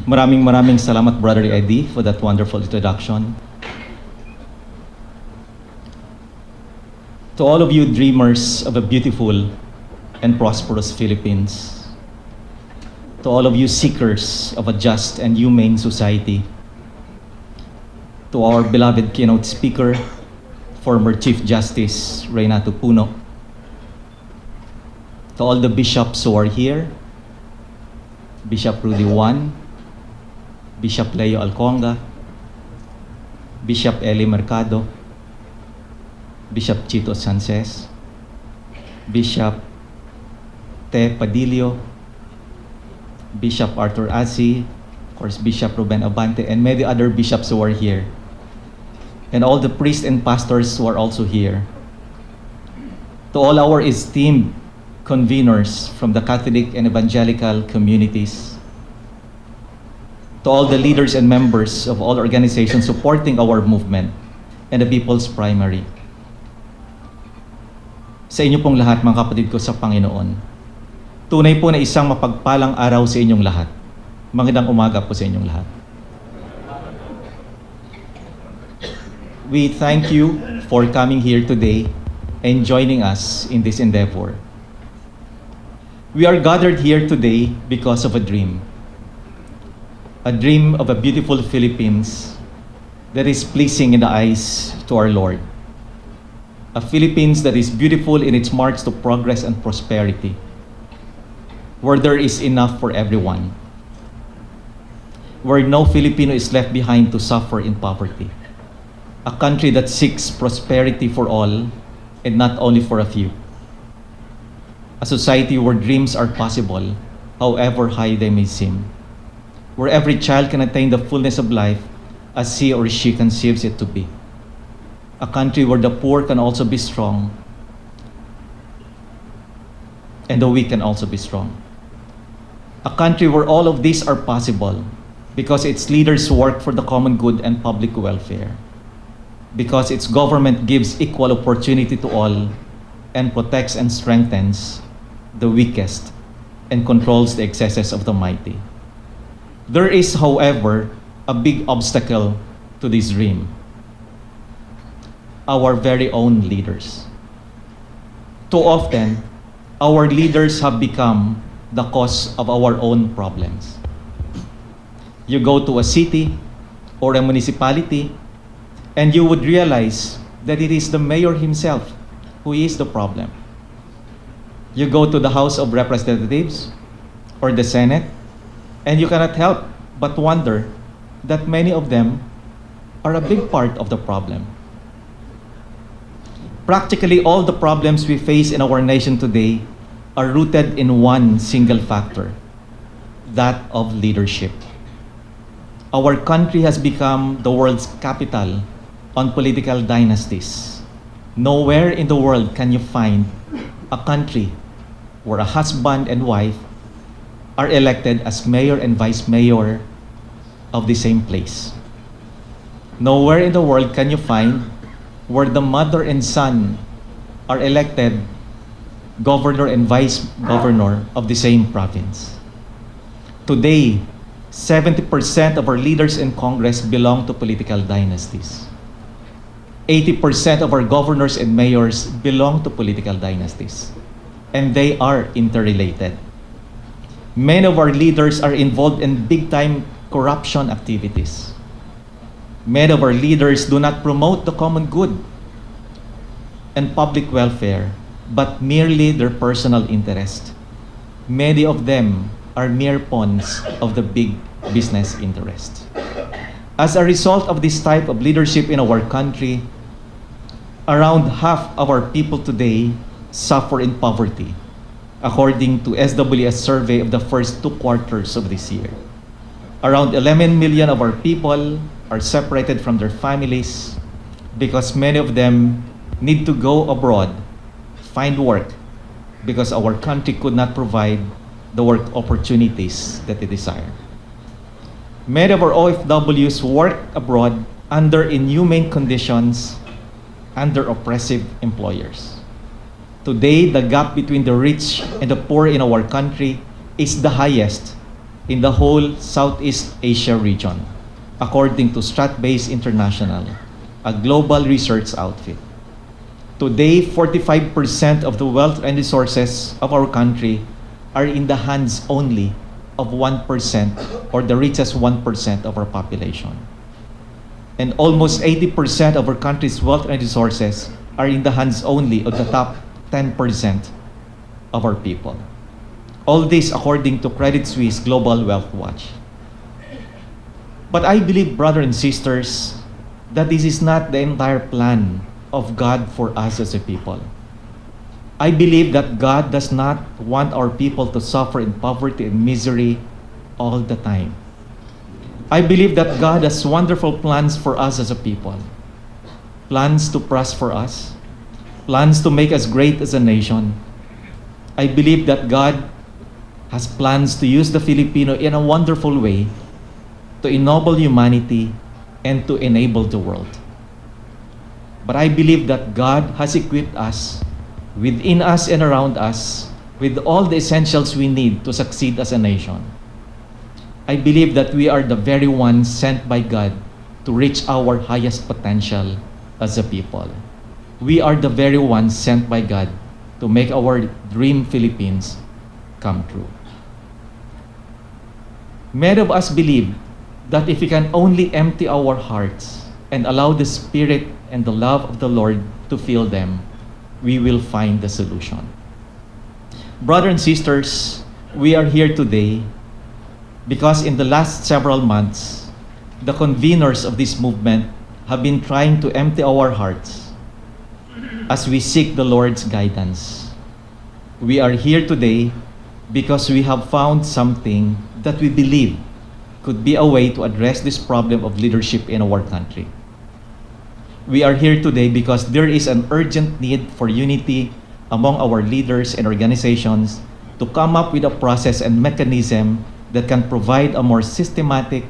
Maraming salamat, Brother Eddie, for that wonderful introduction. To all of you dreamers of a beautiful and prosperous Philippines, to all of you seekers of a just and humane society, to our beloved keynote speaker, former Chief Justice Reynato Puno, to all the bishops who are here, Bishop Rudy Juan, Bishop Leo Alconga, Bishop Eli Mercado, Bishop Chito Sanchez, Bishop Te Padillo, Bishop Arthur Asi, of course Bishop Ruben Abante, and many other bishops who are here, and all the priests and pastors who are also here. To all our esteemed conveners from the Catholic and Evangelical communities, to all the leaders and members of all organizations supporting our movement and the People's Primary. Sa inyo pong lahat, mga kapatid ko sa Panginoon, tunay po na isang mapagpalang araw sa inyong lahat. Magandang umaga po sa inyong lahat. We thank you for coming here today and joining us in this endeavor. We are gathered here today because of a dream of a beautiful Philippines that is pleasing in the eyes to our Lord. A Philippines that is beautiful in its march to progress and prosperity, where there is enough for everyone, where no Filipino is left behind to suffer in poverty. A country that seeks prosperity for all and not only for a few. A society where dreams are possible, however high they may seem. Where every child can attain the fullness of life as he or she conceives it to be. A country where the poor can also be strong and the weak can also be strong. A country where all of these are possible because its leaders work for the common good and public welfare. Because its government gives equal opportunity to all and protects and strengthens the weakest and controls the excesses of the mighty. There is, however, a big obstacle to this dream. Our very own leaders. Too often, our leaders have become the cause of our own problems. You go to a city or a municipality, and you would realize that it is the mayor himself who is the problem. You go to the House of Representatives or the Senate, and you cannot help but wonder that many of them are a big part of the problem. Practically all the problems we face in our nation today are rooted in one single factor, that of leadership. Our country has become the world's capital on political dynasties. Nowhere in the world can you find a country where a husband and wife are elected as mayor and vice mayor of the same place. Nowhere in the world can you find where the mother and son are elected governor and vice governor of the same province. Today, 70% of our leaders in Congress belong to political dynasties. 80% of our governors and mayors belong to political dynasties, and they are interrelated. Many of our leaders are involved in big-time corruption activities. Many of our leaders do not promote the common good and public welfare, but merely their personal interest. Many of them are mere pawns of the big business interest. As a result of this type of leadership in our country, around half of our people today suffer in poverty, according to SWS survey of the first 2 quarters of this year. Around 11 million of our people are separated from their families because many of them need to go abroad, find work, because our country could not provide the work opportunities that they desire. Many of our OFWs work abroad under inhumane conditions, under oppressive employers. Today, the gap between the rich and the poor in our country is the highest in the whole Southeast Asia region, according to Stratbase International, a global research outfit. Today, 45% of the wealth and resources of our country are in the hands only of 1% or the richest 1% of our population. And almost 80% of our country's wealth and resources are in the hands only of the top 10% of our people. All this according to Credit Suisse Global Wealth Watch. But I believe, brothers and sisters, that this is not the entire plan of God for us as a people. I believe that God does not want our people to suffer in poverty and misery all the time. I believe that God has wonderful plans for us as a people. Plans to prosper us, plans to make us great as a nation. I believe that God has plans to use the Filipino in a wonderful way to ennoble humanity and to enable the world. But I believe that God has equipped us, within us and around us, with all the essentials we need to succeed as a nation. I believe that we are the very ones sent by God to reach our highest potential as a people. We are the very ones sent by God to make our dream Philippines come true. Many of us believe that if we can only empty our hearts and allow the Spirit and the love of the Lord to fill them, we will find the solution. Brothers and sisters, we are here today because in the last several months, the conveners of this movement have been trying to empty our hearts as we seek the Lord's guidance. We are here today because we have found something that we believe could be a way to address this problem of leadership in our country. We are here today because there is an urgent need for unity among our leaders and organizations to come up with a process and mechanism that can provide a more systematic,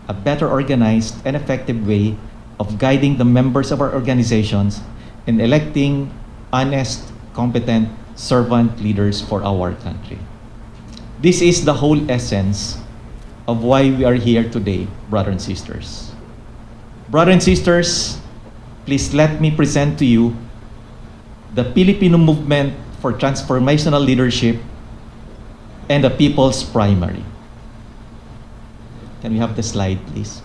a better organized, and effective way of guiding the members of our organizations in electing honest, competent, servant leaders for our country. This is the whole essence of why we are here today, brothers and sisters. Brothers and sisters, please let me present to you the Pilipino movement for transformational leadership and the People's Primary. Can we have the slide, please?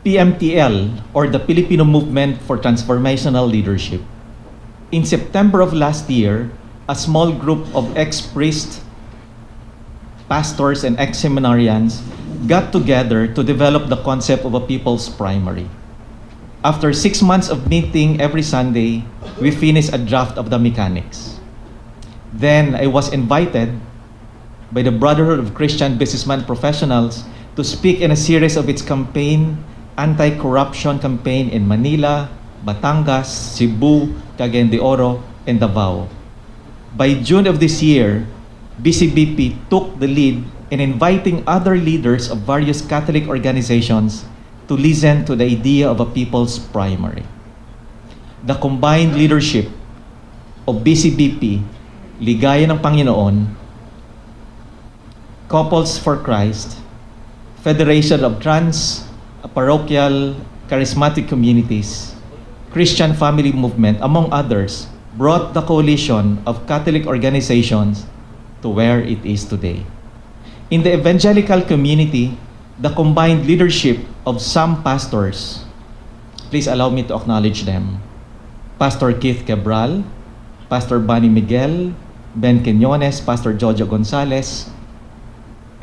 PMTL, or the Filipino Movement for Transformational Leadership. In September of last year, a small group of ex-priests, pastors, and ex-seminarians got together to develop the concept of a People's Primary. After 6 months of meeting every Sunday, we finished a draft of the mechanics. Then I was invited by the Brotherhood of Christian Businessmen Professionals to speak in a series of its anti-corruption campaign in Manila, Batangas, Cebu, Cagayan de Oro, and Davao. By June of this year, BCBP took the lead in inviting other leaders of various Catholic organizations to listen to the idea of a People's Primary. The combined leadership of BCBP, Ligaya ng Panginoon, Couples for Christ, Federation of Trans-Parochial Charismatic Communities, Christian Family Movement, among others, brought the coalition of Catholic organizations to where it is today. In the evangelical community, the combined leadership of some pastors, please allow me to acknowledge them: Pastor Keith Cabral, Pastor Bunny Miguel, Ben Quinones, Pastor Jojo Gonzalez,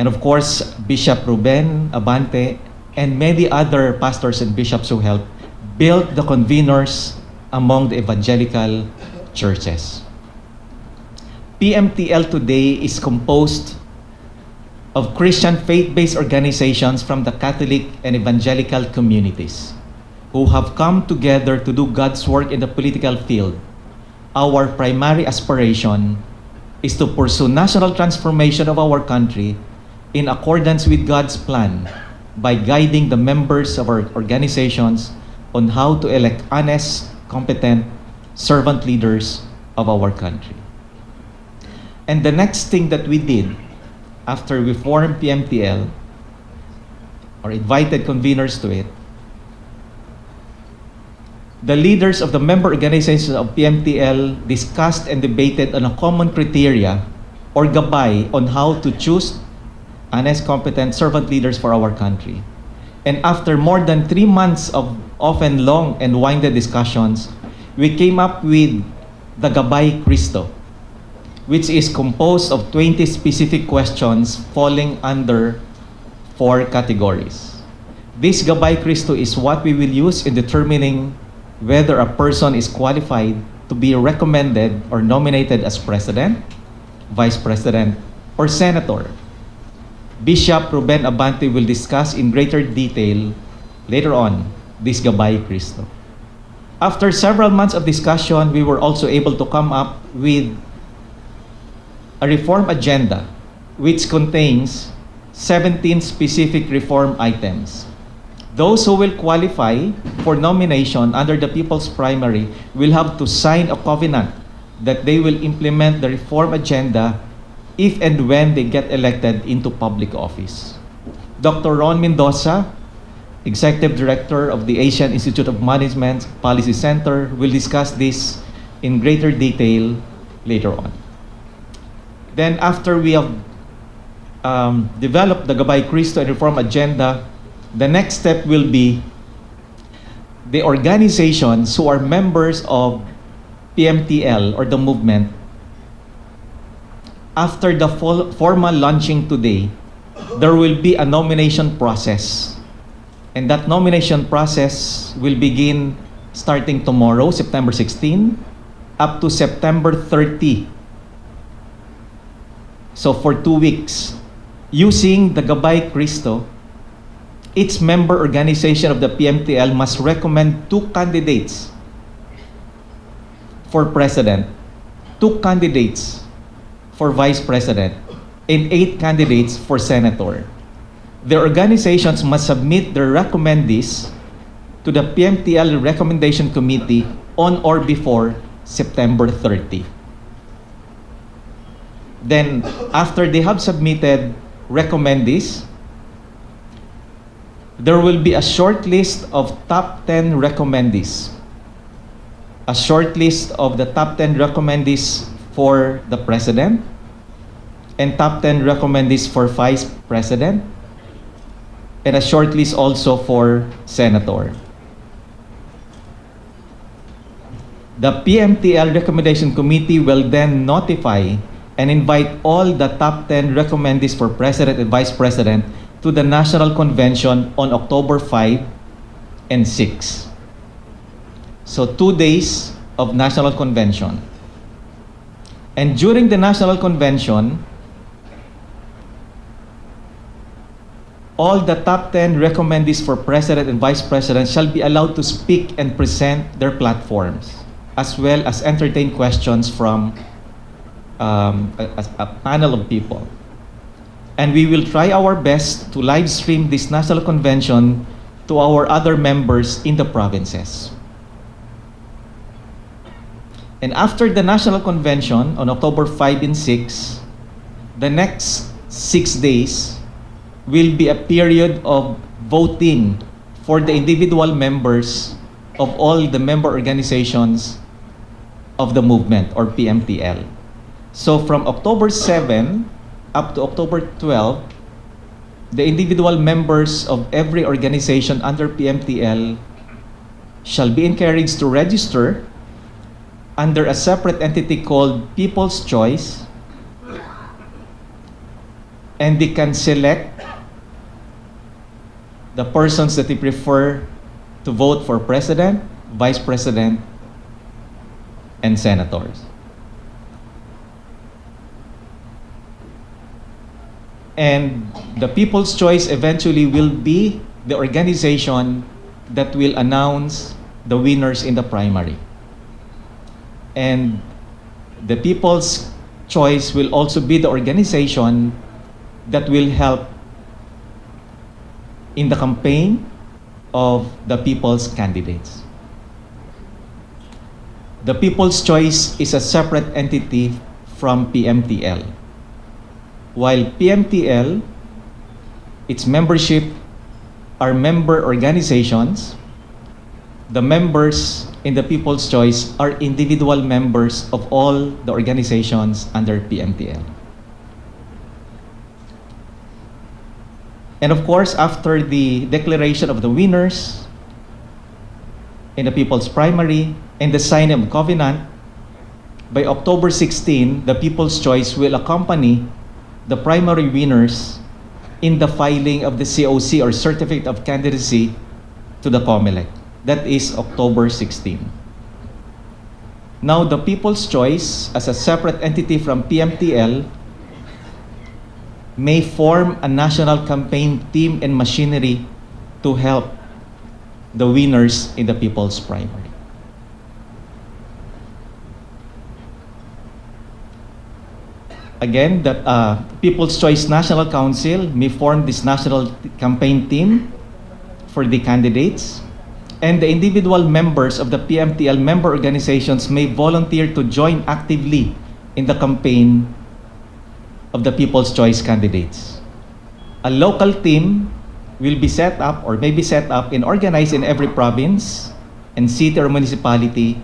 and of course, Bishop Ruben Abante, and many other pastors and bishops who helped build the conveners among the evangelical churches. PMTL today is composed of Christian faith-based organizations from the Catholic and evangelical communities who have come together to do God's work in the political field. Our primary aspiration is to pursue national transformation of our country in accordance with God's plan by guiding the members of our organizations on how to elect honest, competent, servant leaders of our country. And the next thing that we did after we formed PMTL, or invited conveners to it, the leaders of the member organizations of PMTL discussed and debated on a common criteria or gabay on how to choose honest, competent servant leaders for our country. And after more than 3 months of often long and winded discussions, we came up with the Gabay Cristo, which is composed of 20 specific questions falling under 4 categories. This Gabay Cristo is what we will use in determining whether a person is qualified to be recommended or nominated as president, vice president, or senator. Bishop Ruben Abante will discuss in greater detail later on this Gabay Cristo. After several months of discussion, we were also able to come up with a reform agenda which contains 17 specific reform items. Those who will qualify for nomination under the People's Primary will have to sign a covenant that they will implement the reform agenda if and when they get elected into public office. Dr. Ron Mendoza, Executive Director of the Asian Institute of Management Policy Center, will discuss this in greater detail later on. Then after we have developed the Gabay Cristo and reform agenda, the next step will be the organizations who are members of PMTL or the movement. After the formal launching today, there will be a nomination process. And that nomination process will begin starting tomorrow, September 16, up to September 30. So for 2 weeks, using the Gabay Cristo, each member organization of the PMTL must recommend 2 candidates for president, 2 candidates for vice president, and 8 candidates for senator. The organizations must submit their recommendees to the PMTL Recommendation Committee on or before September 30. Then, after they have submitted recommendees, there will be a short list of top 10 recommendees. A short list of the top 10 recommendees for the president and top 10 recommendees for vice president, and a short list also for senator. The PMTL Recommendation Committee will then notify and invite all the top 10 recommendees for president and vice president to the National Convention on October 5 and 6. So 2 days of National Convention. And during the National Convention, all the top 10 recommendees for president and vice president shall be allowed to speak and present their platforms, as well as entertain questions from a panel of people. And we will try our best to live stream this National Convention to our other members in the provinces. And after the National Convention on October 5 and 6, the next 6 days will be a period of voting for the individual members of all the member organizations of the movement or PMTL. So from October 7 up to October 12, the individual members of every organization under PMTL shall be encouraged to register under a separate entity called People's Choice, and they can select the persons that they prefer to vote for president, vice president, and senators. And the People's Choice eventually will be the organization that will announce the winners in the primary. And the People's Choice will also be the organization that will help in the campaign of the people's candidates. The People's Choice is a separate entity from PMTL. While PMTL, its membership are member organizations, the members in the People's Choice are individual members of all the organizations under PMTL. And of course, after the declaration of the winners in the People's Primary and the signing of covenant, by October 16, the People's Choice will accompany the primary winners in the filing of the COC or Certificate of Candidacy to the COMELEC. That is October 16. Now, the People's Choice, as a separate entity from PMTL, may form a national campaign team and machinery to help the winners in the People's Primary. Again, the People's Choice National Council may form this national campaign team for the candidates, and the individual members of the PMTL member organizations may volunteer to join actively in the campaign of the People's Choice candidates. A local team will be set up or may be set up and organized in every province and city or municipality,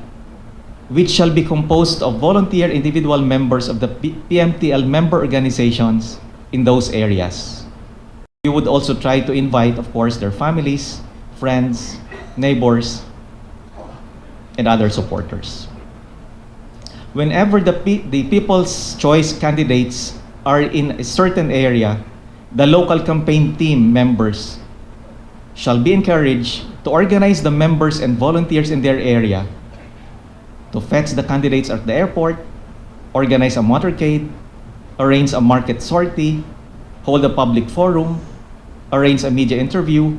which shall be composed of volunteer individual members of the PMTL member organizations in those areas. We would also try to invite, of course, their families, friends, neighbors, and other supporters. Whenever the People's Choice candidates are in a certain area, the local campaign team members shall be encouraged to organize the members and volunteers in their area to fetch the candidates at the airport, organize a motorcade, arrange a market sortie, hold a public forum, arrange a media interview,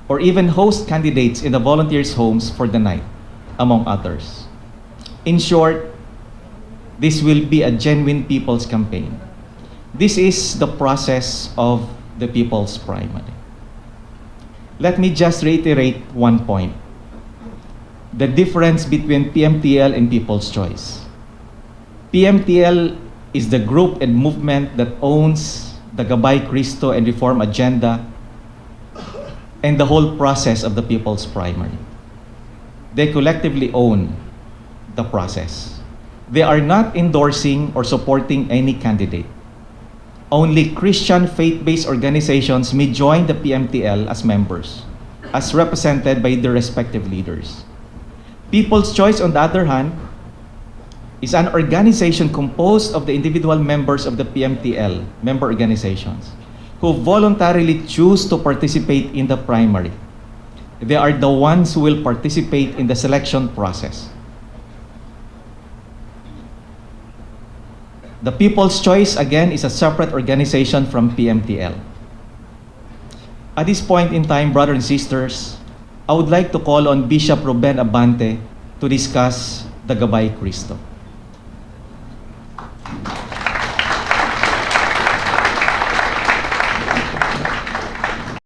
or even host candidates in the volunteers' homes for the night, among others. In short, this will be a genuine people's campaign. This is the process of the People's Primary. Let me just reiterate one point. The difference between PMTL and People's Choice. PMTL is the group and movement that owns the Gabay Cristo and Reform agenda and the whole process of the People's Primary. They collectively own the process. They are not endorsing or supporting any candidate. Only Christian faith-based organizations may join the PMTL as members, as represented by their respective leaders. People's Choice, on the other hand, is an organization composed of the individual members of the PMTL, member organizations, who voluntarily choose to participate in the primary. They are the ones who will participate in the selection process. The People's Choice, again, is a separate organization from PMTL. At this point in time, brothers and sisters, I would like to call on Bishop Ruben Abante to discuss the Gabay Cristo.